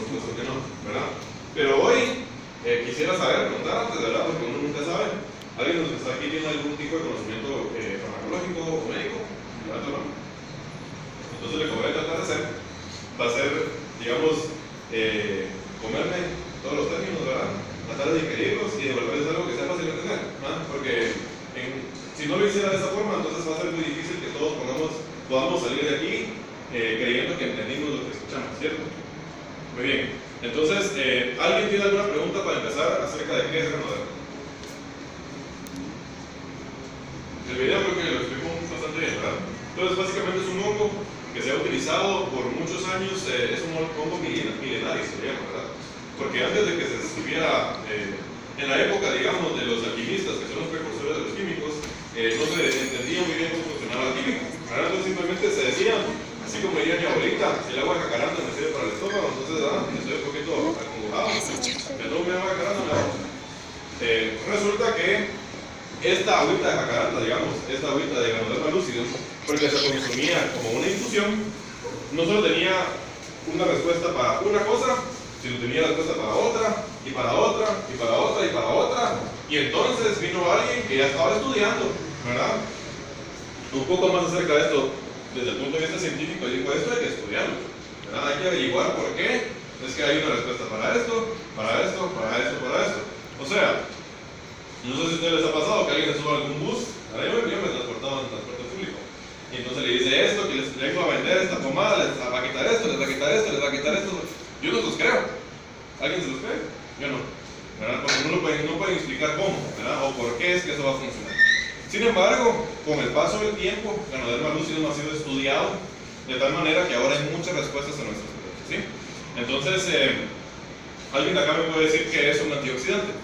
supuesto que no, ¿verdad? Pero hoy quisiera saber, preguntar antes, ¿verdad? Porque uno nunca sabe. ¿Alguien de los que está aquí tiene algún tipo de conocimiento farmacológico o médico? Levanta la mano. Entonces lo que voy a tratar de hacer va a ser, digamos, comerme todos los términos, ¿verdad? Tratar de digerirlos y devolverles algo que sea fácil de entender, ¿verdad? Porque si no lo hiciera de esa forma, entonces va a ser muy difícil que todos podamos salir de aquí creyendo que entendimos lo que escuchamos, ¿cierto? Muy bien. Entonces, ¿alguien tiene alguna pregunta para empezar acerca de qué es Renodel? El video creo que lo explico bastante bien, ¿verdad? Entonces, básicamente es un hongo que se ha utilizado por muchos años, es un hongo milenario, se llama, ¿verdad? Porque antes de que se descubriera, en la época, digamos, de los alquimistas, que son los precursores de los químicos, no se entendía muy bien cómo funcionaba el químico. Entonces simplemente se decía, así como diría mi abuelita, si el agua de jacaranda me sirve para el estómago, entonces estoy un poquito acongojado, me tomo mi agua de jacaranda, me hago. Resulta que esta agüita de jacaranda, digamos, esta agüita de Ganoderma lucidum, porque se consumía como una infusión, no solo tenía una respuesta para una cosa, sino tenía respuesta para otra, y para otra, y para otra, y para otra, y entonces vino alguien que ya estaba estudiando, ¿verdad? Un poco más acerca de esto, desde el punto de vista científico, y digo, esto hay que estudiarlo, ¿verdad? Hay que averiguar por qué, es que hay una respuesta para esto, para esto, para esto, para esto. O sea, no sé si a ustedes les ha pasado que alguien se suba a algún bus, yo me transportaba en transporte público, y entonces le dice esto, que les vengo a vender esta pomada, les va a quitar esto, les va a quitar esto, les va a quitar esto. Yo no los creo. ¿Alguien se los cree? Yo no, ¿verdad? Porque no pueden explicar cómo, ¿verdad? O por qué es que eso va a funcionar. Sin embargo, con el paso del tiempo, Ganoderma lucidum ha sido estudiado de tal manera que ahora hay muchas respuestas a nuestras preguntas, ¿sí? Entonces, ¿alguien de acá me puede decir que es un antioxidante?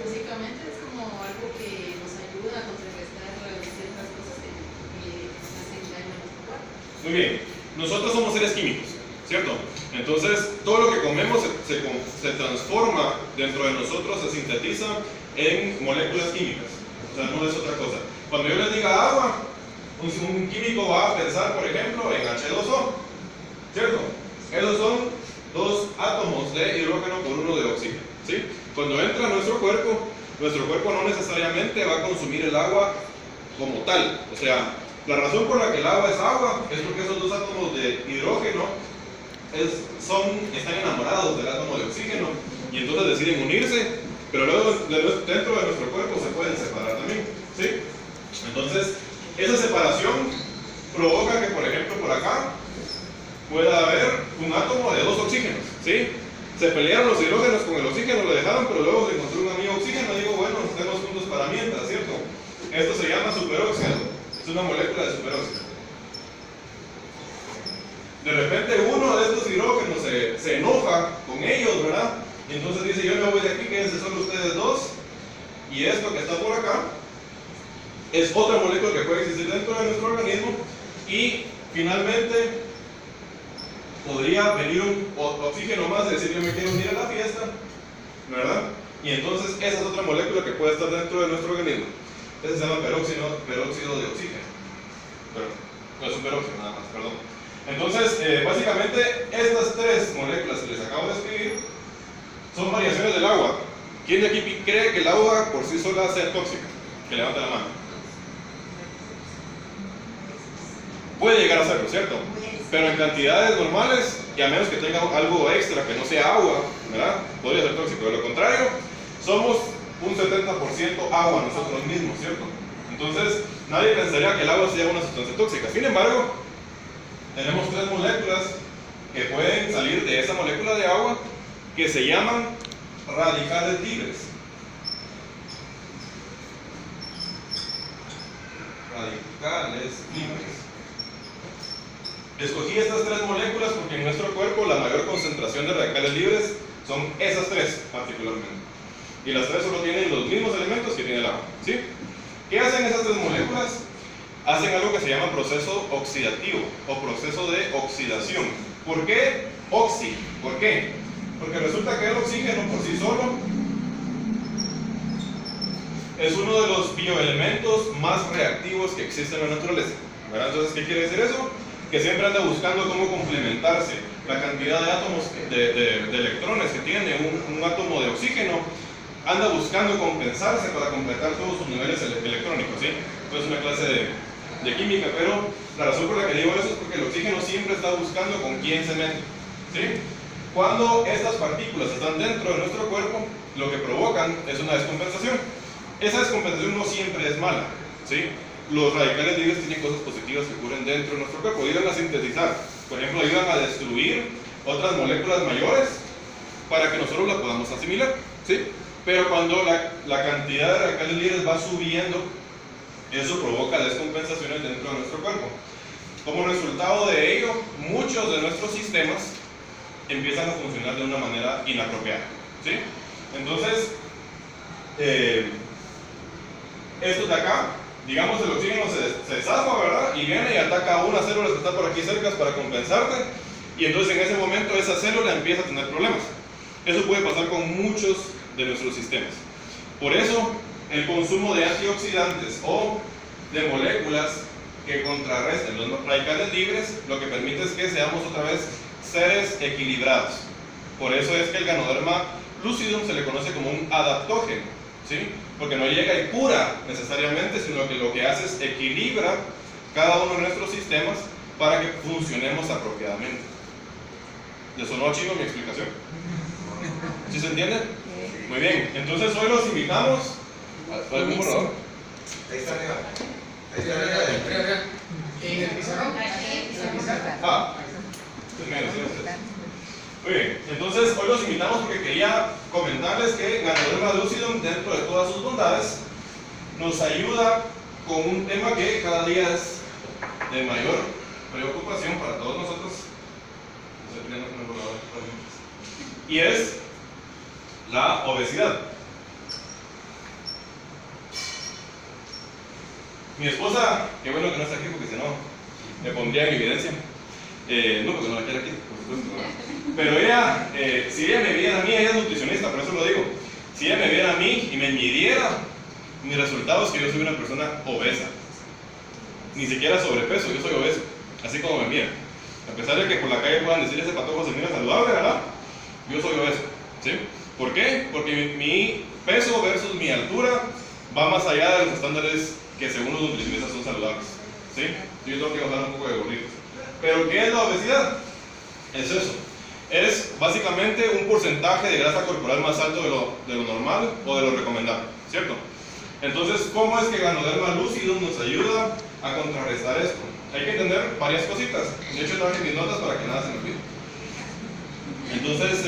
Básicamente es como algo que nos ayuda a contrarrestar ciertas cosas que hacen daño a nuestro cuerpo. Muy bien, nosotros somos seres químicos, ¿cierto? Entonces, todo lo que comemos se transforma dentro de nosotros, se sintetiza en moléculas químicas. O sea, no es otra cosa. Cuando yo les diga agua, un químico va a pensar, por ejemplo, en H2O, ¿cierto? Esos son dos átomos de hidrógeno por uno de oxígeno, ¿sí? Cuando entra a nuestro cuerpo no necesariamente va a consumir el agua como tal. O sea, la razón por la que el agua es agua es porque esos dos átomos de hidrógeno están enamorados del átomo de oxígeno y entonces deciden unirse, pero luego dentro de nuestro cuerpo se pueden separar también, ¿sí? Entonces, esa separación provoca que, por ejemplo, por acá pueda haber un átomo de dos oxígenos, ¿sí? Se pelearon los hidrógenos con el oxígeno, lo dejaron, pero luego se encontró un amigo oxígeno y digo, bueno, estemos juntos para mientras, ¿cierto? Esto se llama superóxido, es una molécula de superóxido. De repente uno de estos hidrógenos se enoja con ellos, ¿verdad? Y entonces dice, yo me voy de aquí, quédense solo ustedes dos. Y esto que está por acá es otra molécula que puede existir dentro de nuestro organismo. Y finalmente podría venir un oxígeno más y decir, yo me quiero unir a la fiesta, ¿verdad? Y entonces esa es otra molécula que puede estar dentro de nuestro organismo. Ese se llama peróxido de oxígeno. Pero no es un peróxido nada más, perdón. Entonces, básicamente, estas tres moléculas que les acabo de escribir son variaciones del agua. ¿Quién de aquí cree que el agua por sí sola sea tóxica? Que levante la mano. Puede llegar a serlo, ¿cierto? Pero en cantidades normales, y a menos que tenga algo extra que no sea agua, ¿verdad? Podría ser tóxico. De lo contrario, somos un 70% agua nosotros mismos, ¿cierto? Entonces, nadie pensaría que el agua sea una sustancia tóxica. Sin embargo, tenemos tres moléculas que pueden salir de esa molécula de agua que se llaman radicales libres. Radicales libres. Escogí estas tres moléculas porque en nuestro cuerpo la mayor concentración de radicales libres son esas tres particularmente. Y las tres solo tienen los mismos elementos que tiene el agua, ¿sí? ¿Qué hacen esas tres moléculas? Hacen algo que se llama proceso oxidativo o proceso de oxidación. ¿Por qué oxi? ¿Por qué? Porque resulta que el oxígeno por sí solo es uno de los bioelementos más reactivos que existen en la naturaleza, ¿verdad? Entonces, ¿qué quiere decir eso? que siempre anda buscando cómo complementarse. La cantidad de átomos, de electrones que tiene un átomo de oxígeno, anda buscando compensarse para completar todos sus niveles electrónicos, ¿sí? Entonces es una clase de química, pero la razón por la que digo eso es porque el oxígeno siempre está buscando con quién se mete, ¿sí? Cuando estas partículas están dentro de nuestro cuerpo, lo que provocan es una descompensación. Esa descompensación no siempre es mala, ¿sí? Los radicales libres tienen cosas positivas que ocurren dentro de nuestro cuerpo, ayudan a sintetizar, por ejemplo, ayudan a destruir otras moléculas mayores para que nosotros las podamos asimilar, ¿sí? Pero cuando la cantidad de radicales libres va subiendo, eso provoca descompensaciones dentro de nuestro cuerpo. Como resultado de ello, muchos de nuestros sistemas empiezan a funcionar de una manera inapropiada, ¿sí? Entonces, esto de acá, digamos, el oxígeno se zafa, ¿verdad? Y viene y ataca a una célula que está por aquí cerca para compensarte, y entonces en ese momento esa célula empieza a tener problemas. Eso puede pasar con muchos de nuestros sistemas. Por eso, el consumo de antioxidantes o de moléculas que contrarresten los radicales libres, lo que permite es que seamos otra vez seres equilibrados. Por eso es que el Ganoderma lucidum se le conoce como un adaptógeno, ¿sí? Porque no llega y cura necesariamente, sino que lo que hace es equilibra cada uno de nuestros sistemas para que funcionemos apropiadamente. ¿Le sonó chino mi explicación? ¿Sí se entiende? Muy bien, entonces hoy los invitamos. ¿Algún borrador? Ahí está arriba. Ahí está arriba. ¿En el pizarrón? Pues menos, ¿sí? Ustedes. Muy bien, entonces hoy los invitamos porque quería comentarles que Ganoderma lucidum, dentro de todas sus bondades, nos ayuda con un tema que cada día es de mayor preocupación para todos nosotros. Y es la obesidad. Mi esposa, qué bueno que no está aquí porque si no me pondría en evidencia. No, porque no la quiere aquí, por supuesto, ¿no? Pero ella, si ella me viera a mí, ella es nutricionista, por eso lo digo. Si ella me viera a mí y me midiera, mi resultado es que yo soy una persona obesa. Ni siquiera sobrepeso, yo soy obeso, así como me miran. A pesar de que por la calle puedan decir ese patojo se mira saludable, ¿verdad? Yo soy obeso, ¿sí? ¿Por qué? Porque mi peso versus mi altura va más allá de los estándares que según los nutricionistas son saludables, ¿sí? Yo tengo que bajar un poco de gorritos. ¿Pero qué es la obesidad? Es eso. Es básicamente un porcentaje de grasa corporal más alto de lo normal o de lo recomendable, ¿cierto? Entonces, ¿cómo es que Ganoderma lucidum nos ayuda a contrarrestar esto? Hay que entender varias cositas. De hecho, traje mis notas para que nada se me olvide. Entonces,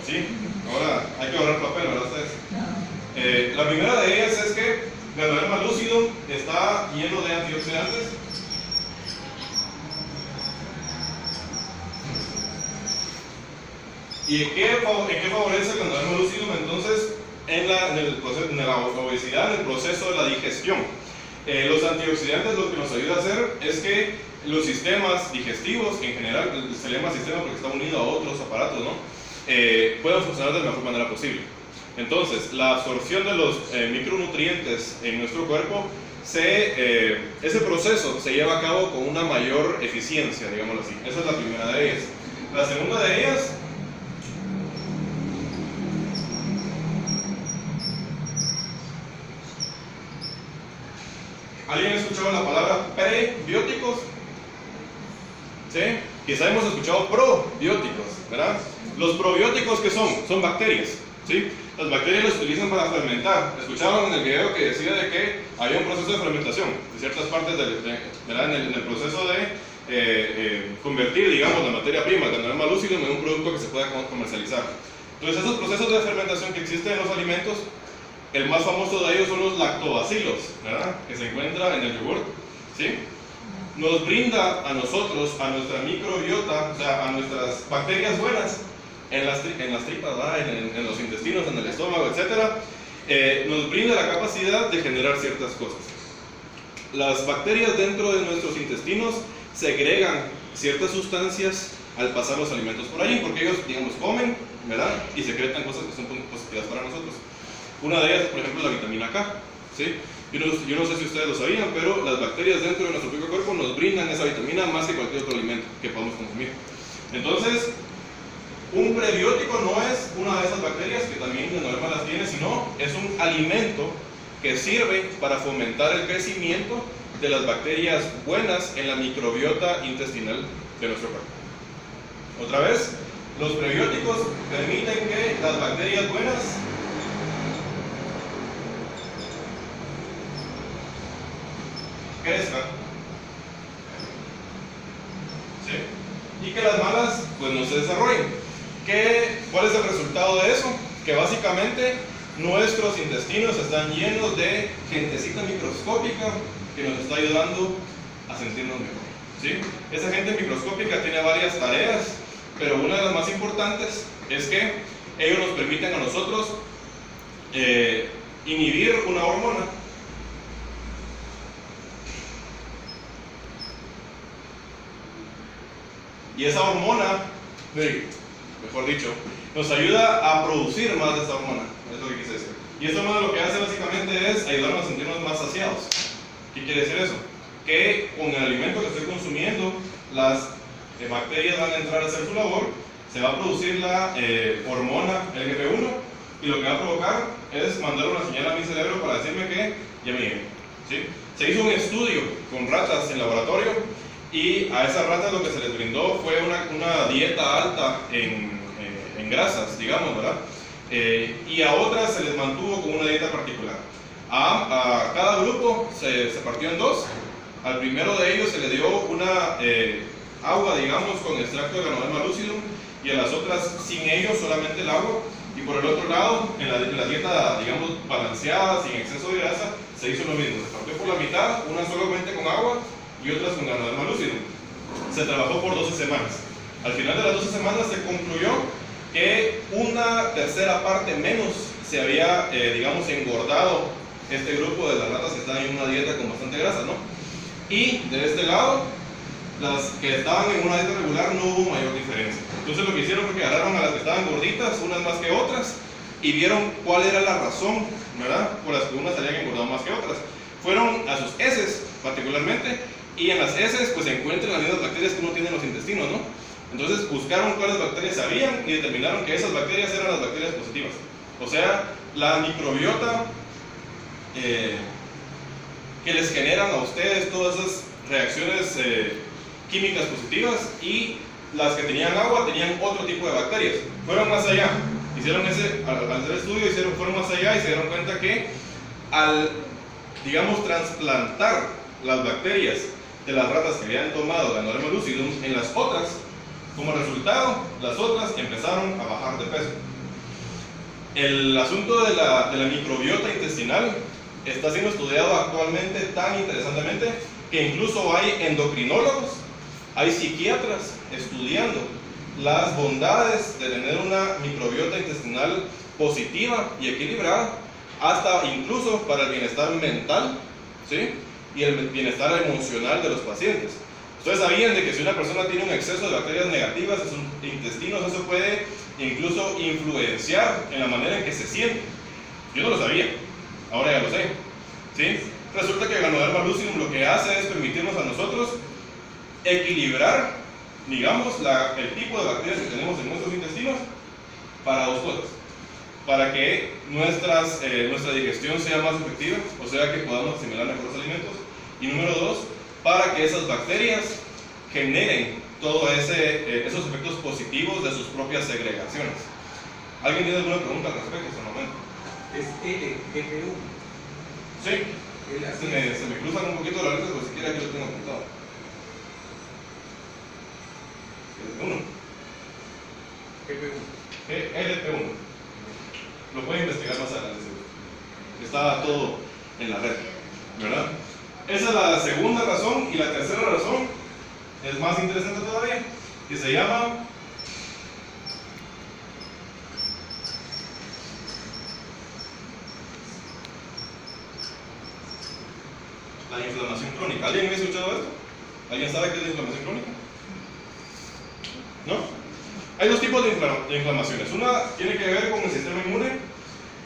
sí, ahora hay que ahorrar papel, ¿verdad ustedes? La primera de ellas es que Ganoderma lucidum está lleno de antioxidantes. ¿Y en qué favorece el Ganoderma lucidum? Entonces, en la obesidad, en el proceso de la digestión. Los antioxidantes lo que nos ayuda a hacer es que los sistemas digestivos, en general, se le llama sistema porque está unido a otros aparatos, ¿no? Puedan funcionar de la mejor manera posible. Entonces, la absorción de los micronutrientes en nuestro cuerpo, ese proceso se lleva a cabo con una mayor eficiencia, digámoslo así. Esa es la primera de ellas. La segunda de ellas, ¿alguien ha escuchado la palabra prebióticos? ¿Sí? Quizá hemos escuchado probióticos, ¿verdad? Los probióticos, ¿qué son? Son bacterias, ¿sí? Las bacterias las utilizan para fermentar. Escucharon en el video que decía de que había un proceso de fermentación de ciertas partes ¿verdad? En el proceso de convertir, digamos, la materia prima, el Ganoderma lucidum, en un producto que se pueda comercializar. Entonces, esos procesos de fermentación que existen en los alimentos, el más famoso de ellos son los lactobacilos, ¿verdad? Que se encuentra en el yogur, ¿sí? Nos brinda a nosotros, a nuestra microbiota, o sea, a nuestras bacterias buenas, en las tripas, ¿verdad? En los intestinos, en el estómago, etc. Nos brinda la capacidad de generar ciertas cosas. Las bacterias dentro de nuestros intestinos segregan ciertas sustancias al pasar los alimentos por ahí, porque ellos, digamos, comen, ¿verdad? Y secretan cosas que son positivas para nosotros. Una de ellas, por ejemplo, la vitamina K, ¿sí? Yo no sé si ustedes lo sabían, pero las bacterias dentro de nuestro propio cuerpo nos brindan esa vitamina más que cualquier otro alimento que podamos consumir. Entonces, un prebiótico no es una de esas bacterias que también la norma las tiene, sino es un alimento que sirve para fomentar el crecimiento de las bacterias buenas en la microbiota intestinal de nuestro cuerpo. Otra vez, los prebióticos permiten que las bacterias buenas crezcan, ¿sí? Y que las malas pues no se desarrollen. ¿Cuál es el resultado de eso? Que básicamente nuestros intestinos están llenos de gentecita microscópica que nos está ayudando a sentirnos mejor, ¿sí? Esa gente microscópica tiene varias tareas, pero una de las más importantes es que ellos nos permiten a nosotros inhibir una hormona y esa hormona, mejor dicho, nos ayuda a producir más de esta hormona, es lo que quise decir. Y esta hormona lo que hace básicamente es ayudarnos a sentirnos más saciados. ¿Qué quiere decir eso? Que con el alimento que estoy consumiendo, las bacterias van a entrar a hacer su labor, se va a producir la hormona LGP1 y lo que va a provocar es mandar una señal a mi cerebro para decirme que ya me llegué, ¿sí? Se hizo un estudio con ratas en laboratorio y a esas ratas lo que se les brindó fue una dieta alta en grasas, digamos, ¿verdad? Y a otras se les mantuvo con una dieta particular. A cada grupo se partió en dos. Al primero de ellos se le dio una agua, digamos, con extracto de Ganoderma lucidum, y a las otras sin ellos, solamente el agua. Y por el otro lado, en la dieta, digamos, balanceada, sin exceso de grasa, se hizo lo mismo. Se partió por la mitad, una solamente con agua y otras con Ganoderma lucidum. Se trabajó por 12 semanas. Al final de las 12 semanas se concluyó que una tercera parte menos se había, digamos, engordado este grupo de las ratas que estaban en una dieta con bastante grasa, ¿no? Y de este lado, las que estaban en una dieta regular no hubo mayor diferencia. Entonces lo que hicieron fue que agarraron a las que estaban gorditas, unas más que otras, y vieron cuál era la razón, ¿verdad?, por las que unas habían engordado más que otras. Fueron a sus heces, particularmente, y en las heces pues se encuentran las mismas bacterias que uno tiene en los intestinos, ¿no? Entonces buscaron cuáles bacterias habían y determinaron que esas bacterias eran las bacterias positivas. O sea, la microbiota que les generan a ustedes todas esas reacciones químicas positivas, y las que tenían agua tenían otro tipo de bacterias. Fueron más allá, hicieron al hacer estudio, fueron más allá y se dieron cuenta que al, digamos, trasplantar las bacterias de las ratas que habían tomado Ganoderma lucidum en las otras, como resultado, las otras empezaron a bajar de peso. El asunto de la microbiota intestinal está siendo estudiado actualmente tan interesantemente que incluso hay endocrinólogos, hay psiquiatras estudiando las bondades de tener una microbiota intestinal positiva y equilibrada, hasta incluso para el bienestar mental, ¿sí?, y el bienestar emocional de los pacientes. Ustedes sabían de que si una persona tiene un exceso de bacterias negativas en sus intestinos, eso puede incluso influenciar en la manera en que se siente. Yo no lo sabía, ahora ya lo sé, ¿sí? Resulta que Ganoderma lucidum lo que hace es permitirnos a nosotros equilibrar, digamos, el tipo de bacterias que tenemos en nuestros intestinos para dos cosas: para que nuestra digestión sea más efectiva, o sea que podamos asimilar mejor los alimentos, y número dos, para que esas bacterias generen todos esos efectos positivos de sus propias segregaciones. ¿Alguien tiene alguna pregunta al respecto hasta el momento? Es LGP1. Sí, se me cruzan un poquito las letras, pero si quiere aquí lo tengo apuntado. LP1. Lo pueden investigar más adelante, seguro. Está todo en la red, ¿verdad? Esa es la segunda razón. Y la tercera razón es más interesante todavía, que se llama la inflamación crónica. ¿Alguien había escuchado esto? ¿Alguien sabe qué es la inflamación crónica? ¿No? Hay dos tipos de inflamaciones. Una tiene que ver con el sistema inmune.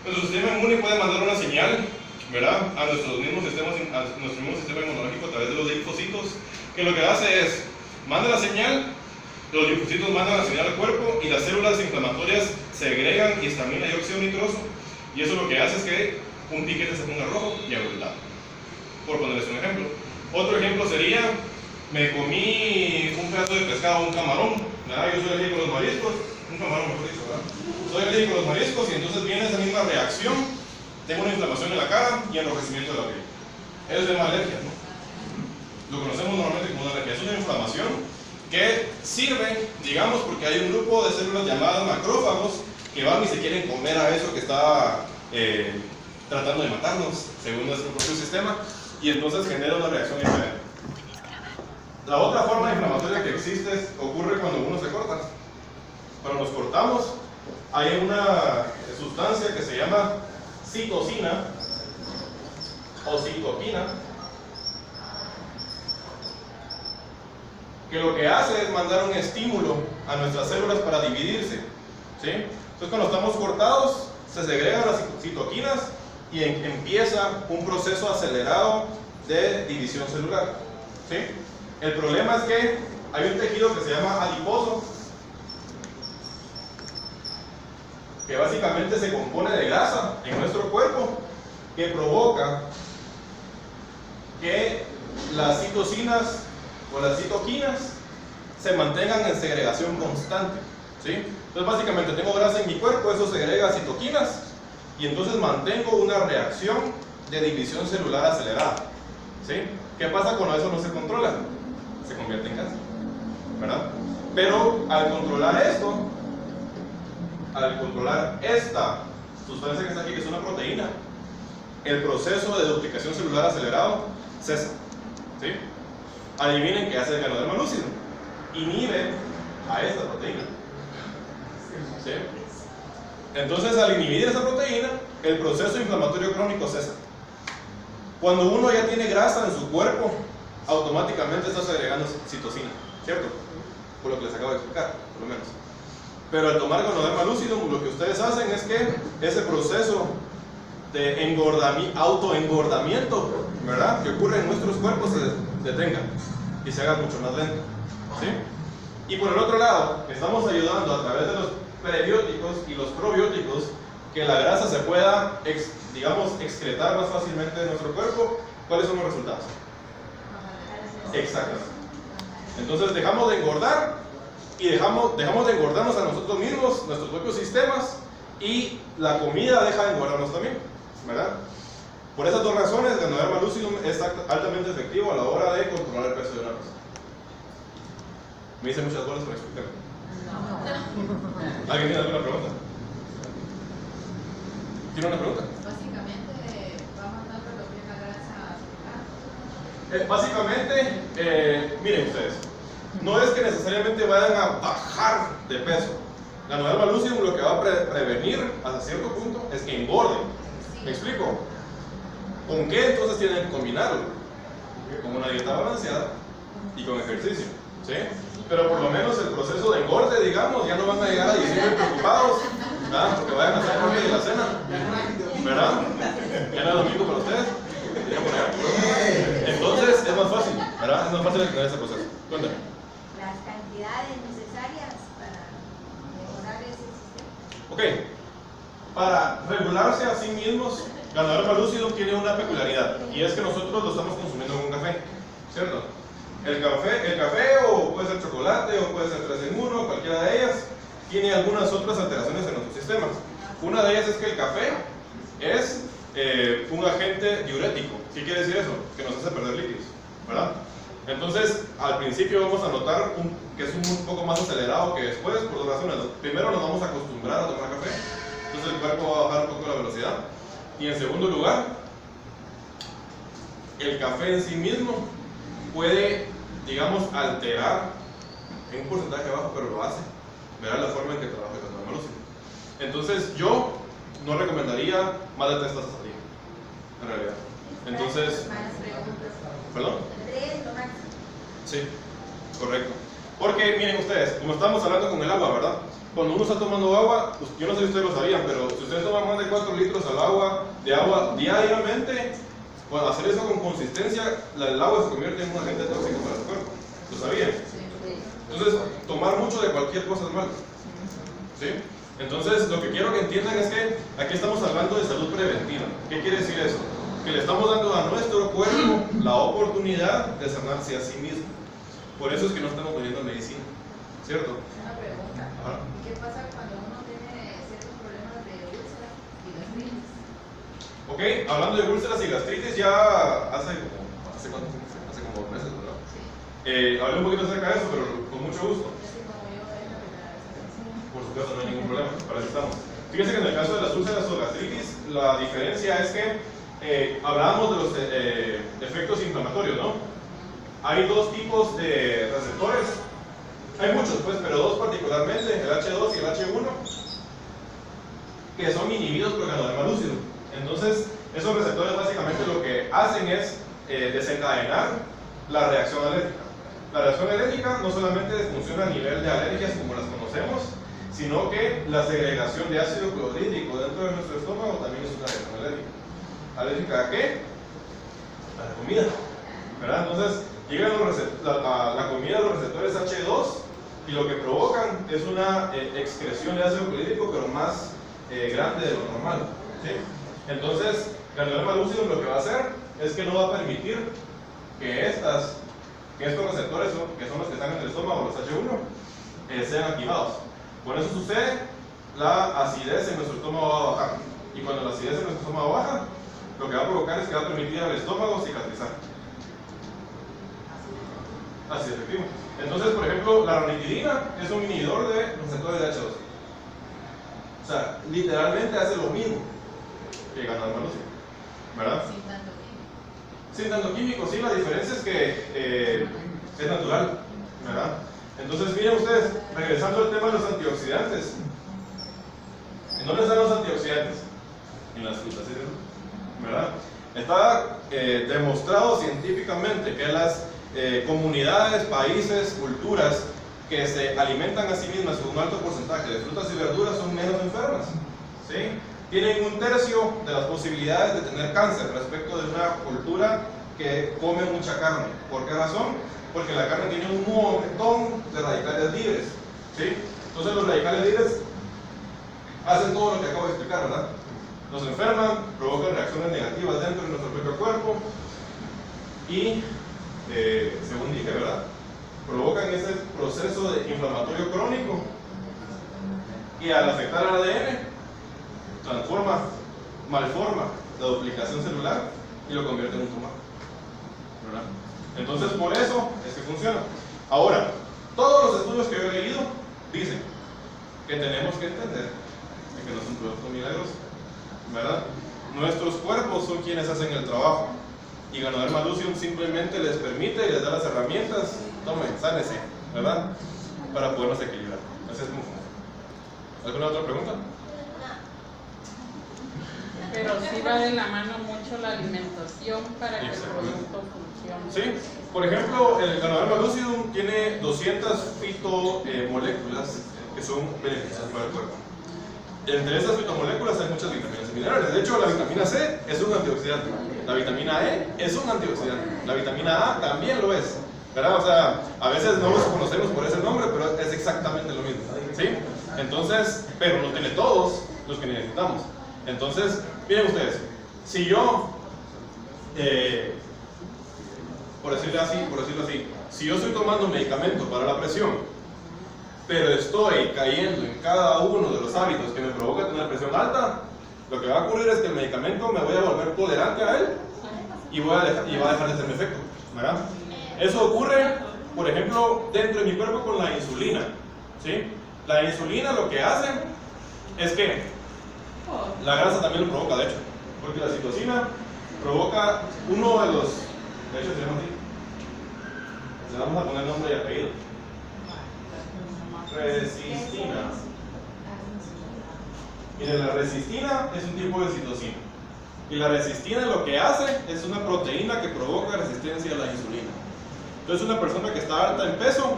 Nuestro sistema inmune puede mandar una señal ¿verdad? A nuestro mismo sistema inmunológico a través de los linfocitos, que lo que hace es, manda la señal, los linfocitos mandan la señal al cuerpo y las células inflamatorias segregan histamina y óxido nitroso, y eso lo que hace es que un piquete se ponga rojo y agotado, por ponerles un ejemplo. Otro ejemplo sería, me comí un pedazo de pescado, un camarón, ¿verdad? Yo soy alérgico a los mariscos, un camarón mejor dicho, ¿verdad? Soy alérgico a los mariscos y entonces viene esa misma reacción, tengo una inflamación en la cara y enrojecimiento de la piel. Eso se llama alergia, ¿no? Lo conocemos normalmente como una alergia, es una inflamación que sirve, digamos, porque hay un grupo de células llamadas macrófagos que van y se quieren comer a eso que está tratando de matarnos, según nuestro propio sistema, y entonces genera una reacción inmediata. La otra forma inflamatoria que existe ocurre cuando uno se corta. Cuando nos cortamos, hay una sustancia que se llama citocina o citoquina, que lo que hace es mandar un estímulo a nuestras células para dividirse, ¿sí? Entonces cuando estamos cortados se segregan las citoquinas y empieza un proceso acelerado de división celular, ¿sí? El problema es que hay un tejido que se llama adiposo, que básicamente se compone de grasa en nuestro cuerpo, que provoca que las citocinas o las citoquinas se mantengan en segregación constante, ¿sí? Entonces básicamente tengo grasa en mi cuerpo, eso segrega citoquinas y entonces mantengo una reacción de división celular acelerada, ¿sí? ¿Qué pasa cuando eso no se controla? Se convierte en cáncer, ¿verdad? Pero al controlar esto, al controlar esta sustancia que está aquí, que es una proteína, el proceso de duplicación celular acelerado cesa, ¿sí? Adivinen qué hace el ganoderma lúcido. Inhibe a esta proteína, ¿sí? Entonces, al inhibir esa proteína, el proceso inflamatorio crónico cesa. Cuando uno ya tiene grasa en su cuerpo, automáticamente está segregando citocina, ¿cierto? Por lo que les acabo de explicar, por lo menos. Pero al tomar ganoderma lúcido, lo que ustedes hacen es que ese proceso de autoengordamiento, ¿verdad?, que ocurre en nuestros cuerpos se detenga y se haga mucho más lento, ¿sí? Y por el otro lado, estamos ayudando a través de los prebióticos y los probióticos que la grasa se pueda, digamos, excretar más fácilmente de nuestro cuerpo. ¿Cuáles son los resultados? Exactamente. Entonces dejamos de engordar y dejamos de engordarnos a nosotros mismos, nuestros propios sistemas, y la comida deja de engordarnos también, ¿verdad? Por esas dos razones, el ganoderma lucidum es altamente efectivo a la hora de controlar el peso de una persona. Me hice muchas bolas para explicarlo. ¿Alguien tiene alguna pregunta? ¿Tiene una pregunta? Básicamente va mandando lo que es la grasa. Básicamente, miren ustedes, no es que necesariamente vayan a bajar de peso. La ganoderma lucidum lo que va a prevenir hasta cierto punto es que engorden. ¿Me explico? ¿Con qué entonces tienen que combinarlo? Con una dieta balanceada y con ejercicio, ¿sí? Pero por lo menos el proceso de engorde, digamos, ya no van a llegar a diciembre preocupados, ¿verdad? Porque vayan a hacer parte de la cena, ¿verdad? Ya no es domingo para ustedes. Entonces es más fácil, ¿verdad? Es más fácil tener ese proceso. Cuéntame. Las cantidades necesarias para mejorar ese sistema. Ok, para regularse a sí mismos, ganoderma lucidum tiene una peculiaridad, y es que nosotros lo estamos consumiendo con café, ¿cierto? El café o puede ser chocolate o puede ser 3 en 1, cualquiera de ellas, tiene algunas otras alteraciones en nuestro sistema. Una de ellas es que el café es un agente diurético. ¿Qué quiere decir eso? Que nos hace perder líquidos, ¿verdad? Entonces, al principio vamos a notar que es un poco más acelerado que después, por dos razones. Primero, nos vamos a acostumbrar a tomar café, entonces el cuerpo va a bajar un poco la velocidad. Y en segundo lugar, el café en sí mismo puede, digamos, alterar en un porcentaje bajo, pero lo hace. Verá la forma en que trabaja el ganoderma lucidum. Entonces, yo no recomendaría más de 3 tazas al día, en realidad. Entonces, ¿perdón? 3 lo máximo. Sí, correcto. Porque miren ustedes, como estamos hablando con el agua, ¿verdad? cuando uno está tomando agua, pues, yo no sé si ustedes lo sabían, pero si ustedes toman más de 4 litros de agua diariamente, al hacer eso con consistencia, el agua se convierte en un agente tóxico para el cuerpo. ¿Lo sabían? Entonces, tomar mucho de cualquier cosa es malo. ¿Sí? Entonces, lo que quiero que entiendan es que aquí estamos hablando de salud preventiva. ¿Qué quiere decir eso? Que le estamos dando a nuestro cuerpo la oportunidad de sanarse a sí mismo. Por eso es que no estamos poniendo medicina. ¿Cierto? Una pregunta. Ajá. ¿Qué pasa cuando uno tiene ciertos problemas de úlceras y gastritis? Ok, hablando de úlceras y gastritis, ya hace como meses, ¿verdad? Sí. Hablé un poquito acerca de eso, pero con mucho gusto. Así como yo es la primera vez que hago. Por supuesto, no hay ningún problema, para eso estamos. Fíjense que en el caso de las úlceras o gastritis, la diferencia es que hablábamos de los efectos inflamatorios, ¿no? Hay dos tipos de receptores, hay muchos pues, pero dos particularmente, el H2 y el H1, que son inhibidos por el ganoderma lúcido. Entonces, esos receptores básicamente lo que hacen es desencadenar la reacción alérgica. La reacción alérgica no solamente funciona a nivel de alergias como las conocemos, sino que la segregación de ácido clorhídrico dentro de nuestro estómago también es una reacción alérgica. ¿Alérgica a qué? A la comida, ¿verdad? Entonces, llega la comida a los receptores H2 y lo que provocan es una excreción de ácido clorhídrico, pero más grande de lo normal, ¿sí? Entonces, el ganoderma lúcido lo que va a hacer es que no va a permitir que estos receptores, que son los que están en el estómago, los H1, sean activados. Con eso sucede, la acidez en nuestro estómago va a bajar. Y cuando la acidez en nuestro estómago baja, lo que va a provocar es que va a permitir al estómago cicatrizar. Así de efectivo. Entonces, por ejemplo, la ranitidina es un inhibidor de receptores de H2. O sea, literalmente hace lo mismo que el ganoderma lúcido, ¿verdad? Sin tanto químico. Sin tanto químico, sí, la diferencia es que es natural, ¿verdad? Entonces, miren ustedes, regresando al tema de los antioxidantes. ¿En dónde están los antioxidantes? En las frutas, ¿sí? ¿Verdad? Está demostrado científicamente que las comunidades, países, culturas que se alimentan a sí mismas con un alto porcentaje de frutas y verduras son menos enfermas, ¿sí? Tienen 1/3 de las posibilidades de tener cáncer respecto de una cultura que come mucha carne. ¿Por qué razón? Porque la carne tiene un montón de radicales libres, ¿sí? Entonces los radicales libres hacen todo lo que acabo de explicar, ¿verdad? Nos enferman, provocan reacciones negativas dentro de nuestro propio cuerpo y, según dije, ¿verdad? Provocan ese proceso de inflamatorio crónico y al afectar al ADN, malforma la duplicación celular y lo convierte en un tumor, ¿verdad? Entonces, por eso es que funciona. Ahora, todos los estudios que yo he leído dicen que tenemos que entender que no es un producto milagroso, ¿verdad? Nuestros cuerpos son quienes hacen el trabajo y Ganoderma Lucidum simplemente les permite y les da las herramientas, tomen, sánese, ¿verdad? Para podernos equilibrar. Así es como funciona. ¿Alguna otra pregunta? Pero sí va de la mano mucho la alimentación para que el producto funcione. Sí, por ejemplo, el Ganoderma Lucidum tiene 200 fitomoléculas que son beneficiosas para el cuerpo. Entre estas fitomoléculas hay muchas vitaminas y minerales. De hecho, la vitamina C es un antioxidante. La vitamina E es un antioxidante. La vitamina A también lo es, ¿verdad? O sea, a veces no los conocemos por ese nombre, pero es exactamente lo mismo, ¿sí? Entonces, pero no tiene todos los que necesitamos. Entonces, miren ustedes, si yo, por decirlo así, si yo estoy tomando un medicamento para la presión, pero estoy cayendo en cada uno de los hábitos que me provoca tener presión alta, lo que va a ocurrir es que el medicamento me voy a volver tolerante a él y va a dejar de hacer mi efecto, ¿verdad? Eso ocurre, por ejemplo, dentro de mi cuerpo con la insulina, ¿sí? La insulina lo que hace es que la grasa también lo provoca, de hecho, porque la citosina provoca uno de los, de hecho se llama así, le vamos a poner nombre y apellido, resistina. Miren, la resistina es un tipo de citosina y la resistina lo que hace es una proteína que provoca resistencia a la insulina. Entonces una persona que está alta en peso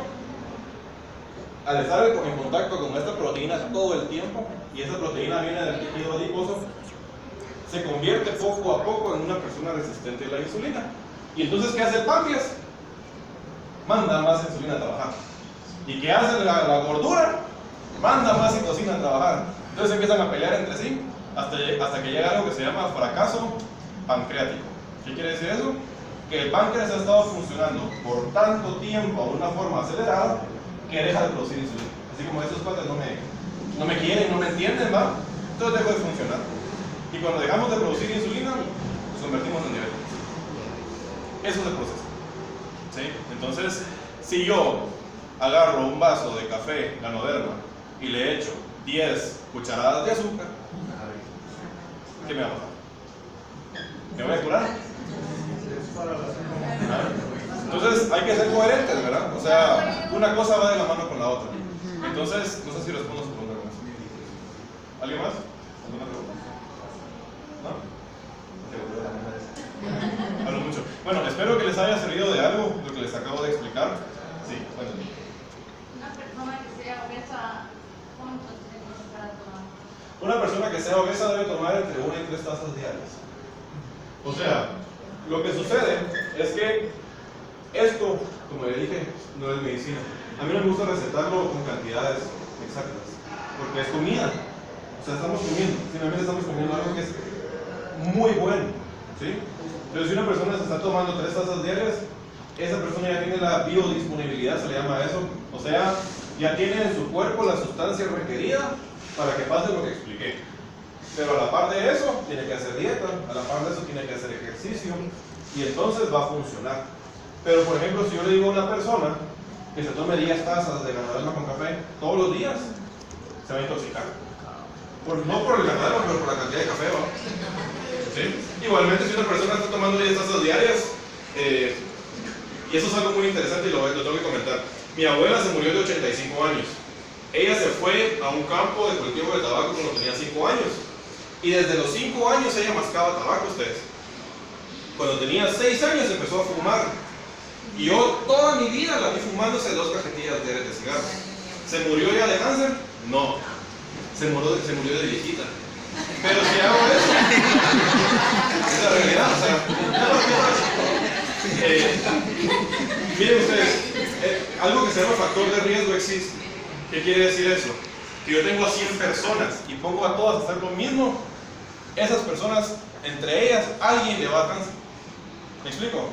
al estar en contacto con esta proteína todo el tiempo, y esa proteína viene del tejido adiposo, se convierte poco a poco en una persona resistente a la insulina. Y entonces, ¿qué hace el páncreas? Manda más insulina a trabajar. ¿Y qué hace la gordura? Manda más citocina a trabajar. Entonces empiezan a pelear entre sí hasta que llega algo que se llama fracaso pancreático. ¿Qué quiere decir eso? Que el páncreas ha estado funcionando por tanto tiempo a una forma acelerada que deja de producir insulina. Así como estos cuates no me quieren, no me entienden, ¿va? Entonces dejo de funcionar. Y cuando dejamos de producir insulina, nos convertimos en diabéticos. Eso es el proceso. ¿Sí? Entonces, si yo agarro un vaso de café Ganoderma y le echo 10 cucharadas de azúcar, ¿qué me va a pasar? ¿Me voy a curar? Entonces hay que ser coherentes, ¿verdad? O sea, una cosa va de la mano con la otra. Entonces, no sé si respondo a su pregunta. ¿Alguien más? ¿Alguna pregunta? ¿No? Hablo mucho. Bueno, espero que les haya servido de algo lo que les acabo de explicar. Sí, cuéntame. Una persona que sea obesa, ¿cuánto tiene que para tomar? Una persona que sea obesa debe tomar entre 1 y 3 tazas diarias. O sea, lo que sucede es que esto, como le dije, no es medicina. A mí no me gusta recetarlo con cantidades exactas, porque es comida. O sea, estamos comiendo, finalmente estamos comiendo algo que es muy bueno, ¿sí? Entonces, si una persona se está tomando 3 tazas diarias, esa persona ya tiene la biodisponibilidad, se le llama eso. O sea, ya tiene en su cuerpo la sustancia requerida para que pase lo que expliqué. Pero a la par de eso, tiene que hacer dieta, a la par de eso tiene que hacer ejercicio, y entonces va a funcionar. Pero, por ejemplo, si yo le digo a una persona que se tome 10 tazas de Ganoderma con café todos los días, se va a intoxicar. No por el Ganoderma, pero por la cantidad de café, ¿va? ¿Sí? Igualmente, si una persona está tomando 10 tazas diarias, y eso es algo muy interesante y lo tengo que comentar. Mi abuela se murió de 85 años. Ella se fue a un campo de cultivo de tabaco cuando tenía 5 años. Y desde los 5 años ella mascaba tabaco, ustedes. Cuando tenía 6 años empezó a fumar. Y yo toda mi vida la vi fumándose 2 cajetillas de cigarros. ¿Se murió ya de cáncer? No. Se murió de viejita. Pero si hago eso, es la realidad. O sea, miren ustedes, algo que se llama factor de riesgo existe. ¿Qué quiere decir eso? Que yo tengo a 100 personas y pongo a todas a hacer lo mismo. Esas personas, entre ellas, alguien le va a cáncer. ¿Me explico?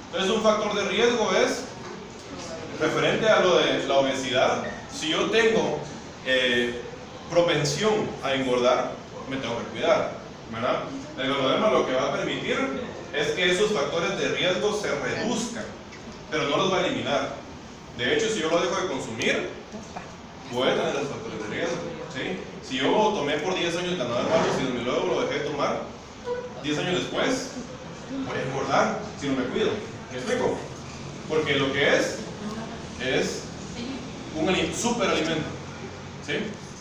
Entonces, un factor de riesgo es referente a lo de la obesidad. Si yo tengo propensión a engordar, me tengo que cuidar, ¿verdad? El Ganoderma lo que va a permitir es que esos factores de riesgo se reduzcan, pero no los va a eliminar. De hecho, si yo lo dejo de consumir, voy a tener los factores de riesgo, ¿sí? Si yo tomé por 10 años Ganoderma y luego lo dejé de tomar, 10 años después, voy a engordar si no me cuido. ¿Me explico? Porque lo que es un superalimento, ¿sí?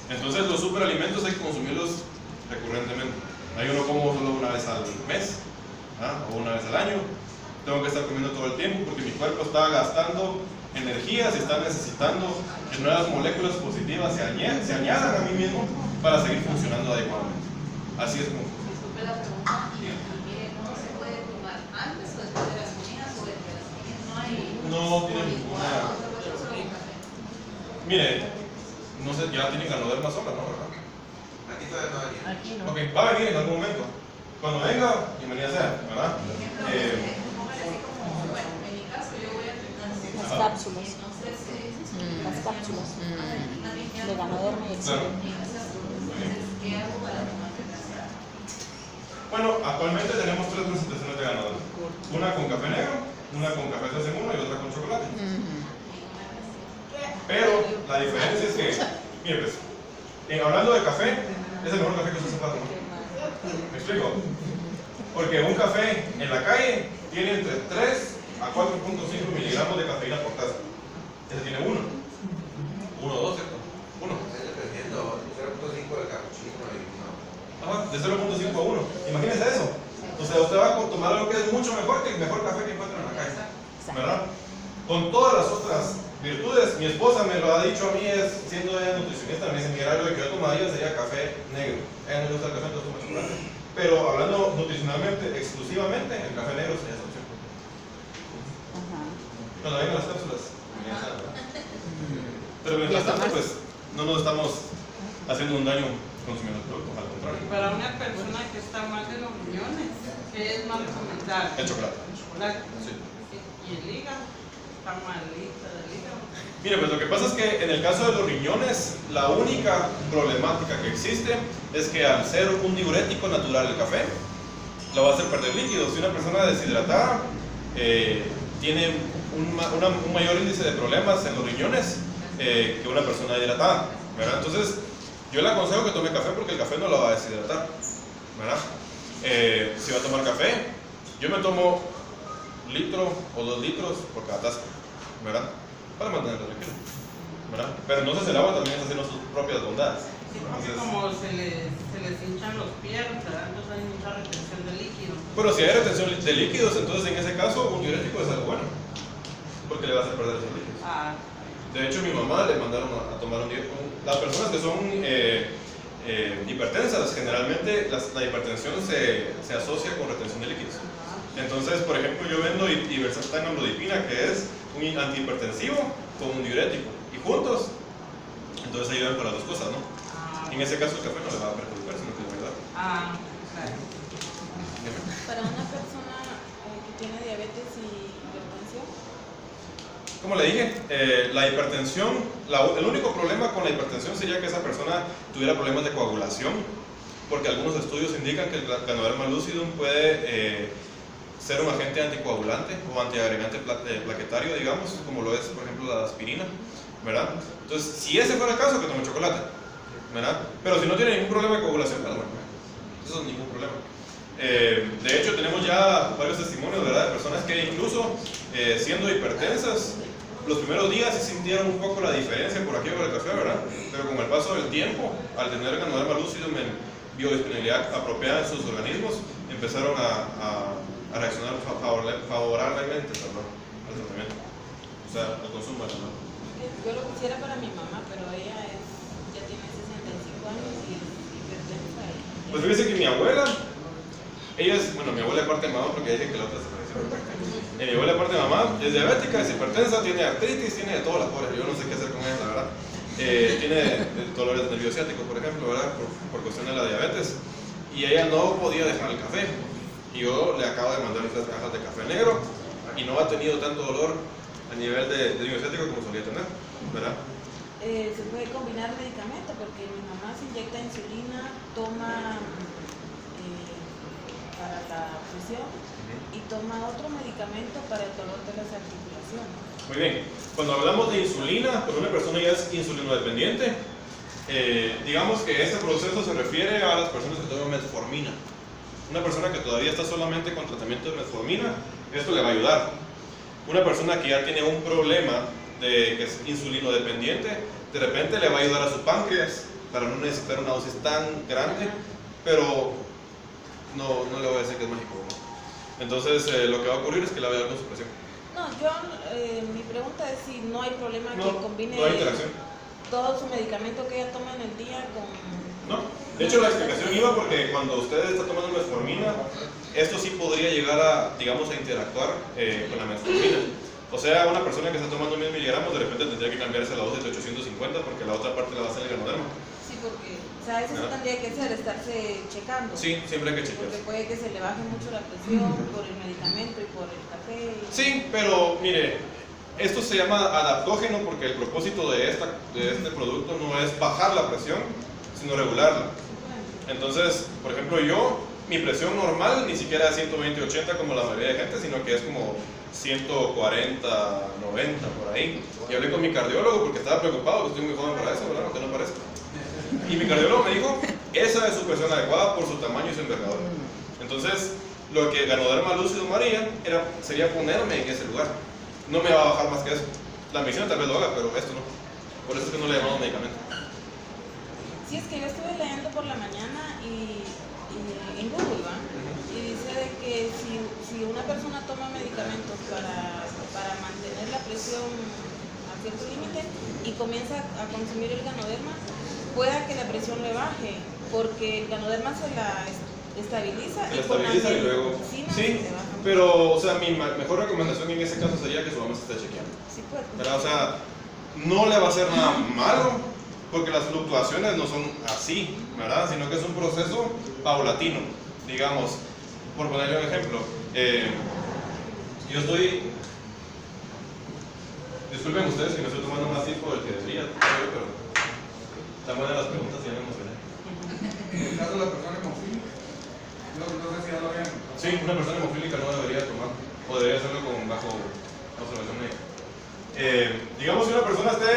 Entonces los superalimentos hay que consumirlos recurrentemente. Hay uno como solo una vez al mes, ¿ah? O una vez al año. Tengo que estar comiendo todo el tiempo porque mi cuerpo está gastando energías y está necesitando que nuevas moléculas positivas se añadan a mí mismo para seguir funcionando adecuadamente. Así es como funciona. Disculpe la pregunta. ¿No se puede tomar antes o después de las comidas o entre las comidas? No hay. No tiene ninguna. Mire, no sé, ya tienen Ganoderma sola, ¿no? ¿Verdad? Aquí todavía no hay. Aquí no. Ok, va a venir en algún momento. Cuando venga, bienvenida sea, ¿verdad? Bueno, en mi caso yo voy a Las Ajá. cápsulas. entonces, Las cápsulas de de Ganoderma y Claro. Entonces, ¿qué hago para tomar grasa? Bueno, actualmente tenemos 3 presentaciones de Ganoderma. Una con café negro, una con café 3 en 1 y otra con chocolate. Pero la diferencia es que, mire pues, hablando de café, es el mejor café que usted se pueda tomar. ¿Me explico? Porque un café en la calle tiene entre 3 a 4.5 miligramos de cafeína por taza. Ese tiene 1. 1 o 2, ¿cierto? 1. Dependiendo, 0.5 del capuchino y no. Ajá, de 0.5 a 1. Imagínese eso. O sea, usted va a tomar algo que es mucho mejor que el mejor café que encuentra en la calle. ¿Verdad? Con todas las otras virtudes, mi esposa me lo ha dicho a mí, siendo ella nutricionista, me dice, mira, lo que yo tomaría sería café negro. A ella no le gusta el café, entonces toma chocolate. Pero hablando nutricionalmente, exclusivamente, el café negro sería esa opción. Cuando vengan las cápsulas, pero mientras tanto, pues, no nos estamos haciendo un daño consumiendo el producto, al contrario. Para una persona que está mal de los riñones, ¿qué es más recomendable? El chocolate. El chocolate. Sí. Y el hígado, está malito del hígado. Mire, pues lo que pasa es que en el caso de los riñones, la única problemática que existe es que al ser un diurético natural el café, lo va a hacer perder líquidos. Si una persona deshidratada tiene un mayor índice de problemas en los riñones que una persona hidratada, ¿verdad? Entonces, yo le aconsejo que tome café porque el café no la va a deshidratar, ¿verdad? Si va a tomar café, yo me tomo litro o 2 litros por cada taza, ¿verdad? Para mantenerlo tranquilo, ¿verdad? Pero entonces el agua también está haciendo sus propias bondades. Sí, porque como se les hinchan los pies, ¿verdad? Entonces hay mucha retención de líquido. Pero si hay retención de líquidos, entonces en ese caso un diurético es algo bueno, porque le va a hacer perder esos líquidos. De hecho, mi mamá le mandaron a tomar un diurético. Las personas que son hipertensas, generalmente la hipertensión se asocia con retención de líquidos. Entonces, por ejemplo, yo vendo ibercetán amlodipina, que es un antihipertensivo con un diurético, y juntos, entonces ayudan con las dos cosas, ¿no? En ese caso el café no le va a perjudicar, sino que le va a ayudar. Claro. Para una persona que tiene diabetes y hipertensión. Como le dije, la hipertensión, el único problema con la hipertensión sería que esa persona tuviera problemas de coagulación, porque algunos estudios indican que el Ganoderma lucidum puede ser un agente anticoagulante o antiagregante plaquetario, digamos, como lo es, por ejemplo, la aspirina, ¿verdad? Entonces, si ese fuera el caso, que tome chocolate, ¿verdad? Pero si no tiene ningún problema de coagulación, pues bueno, eso es ningún problema. De hecho, tenemos ya varios testimonios, ¿verdad?, de personas que incluso siendo hipertensas, los primeros días sí sintieron un poco la diferencia por aquello del café, ¿verdad? Pero con el paso del tiempo, al tener el Ganoderma lucidum en biodisponibilidad apropiada en sus organismos, empezaron a reaccionar favorablemente al tratamiento, o sea, al consumo de la mano. Yo lo quisiera para mi mamá, pero ella ya tiene 65 años y es hipertensa. Pues fíjese que mi abuela, ella es, bueno, mi abuela es parte de mamá porque dije que la otra se pareció perfecta. Mi abuela es parte de mamá, es diabética, es hipertensa, tiene artritis, tiene de todas las pobres, yo no sé qué hacer con ella, la verdad. Tiene dolores de nervio ciático, por ejemplo, ¿verdad? Por cuestión de la diabetes, y ella no podía dejar el café. Y yo le acabo de mandar 3 cajas de café negro y no ha tenido tanto dolor a nivel de nervio ciático como solía tener, ¿verdad? Se puede combinar medicamento porque mi mamá se inyecta insulina, toma para la presión y toma otro medicamento para el dolor de las articulaciones. Muy bien, cuando hablamos de insulina, pues una persona ya es insulinodependiente, digamos que este proceso se refiere a las personas que toman metformina. Una persona que todavía está solamente con tratamiento de metformina, esto le va a ayudar. Una persona que ya tiene un problema que es insulinodependiente, de repente le va a ayudar a su páncreas para no necesitar una dosis tan grande, pero no le voy a decir que es mágico, ¿no? Entonces lo que va a ocurrir es que le va a ayudar con su presión. No, yo, mi pregunta es si no hay problema que combine no hay interacción. todo su medicamento que ella toma en el día con... No, de hecho la explicación iba porque cuando usted está tomando metformina, esto sí podría llegar a, digamos, a interactuar con la metformina. O sea, una persona que está tomando 1000 miligramos de repente tendría que cambiarse la dosis de 850 porque la otra parte la va a hacer el Ganoderma. Sí, porque, o sea, eso sí tendría que hacer, estarse checando. Sí, siempre hay que chequear. Porque puede que se le baje mucho la presión por el medicamento y por el café. Sí, pero mire, esto se llama adaptógeno porque el propósito de este producto no es bajar la presión, sino regularla. Entonces, por ejemplo, mi presión normal ni siquiera es 120-80 como la mayoría de gente, sino que es como 140-90 por ahí. Y hablé con mi cardiólogo porque estaba preocupado, que estoy muy joven para eso, ¿verdad? Aunque no parezca. Y mi cardiólogo me dijo, esa es su presión adecuada por su tamaño y su envergadura. Entonces, lo que Ganoderma lucidum haría sería ponerme en ese lugar. No me va a bajar más que eso. La medicina tal vez lo haga, pero esto no. Por eso es que no le llamamos medicamento. Sí, es que yo estuve leyendo por la mañana y en Google, ¿va? Y dice de que si una persona toma medicamentos para mantener la presión a cierto límite y comienza a consumir el ganoderma, pueda que la presión le baje, porque el ganoderma se la estabiliza Se y con estabiliza y luego. antidepresinas Sí, se baja. pero, o sea, mi mejor recomendación en ese caso sería que su mamá se esté chequeando. Sí, pues. ¿Verdad? O sea, no le va a hacer nada malo, porque las fluctuaciones no son así, ¿verdad? Sino que es un proceso paulatino. Digamos, por ponerle un ejemplo, yo estoy. Disculpen ustedes que me estoy tomando más tiempo del que debería, pero están buenas las preguntas y ya me emocioné. En el caso de la persona hemofílica, no sé si ya lo habían. Sí, una persona hemofílica no debería tomar, o debería hacerlo con bajo observación médica. Digamos que una persona esté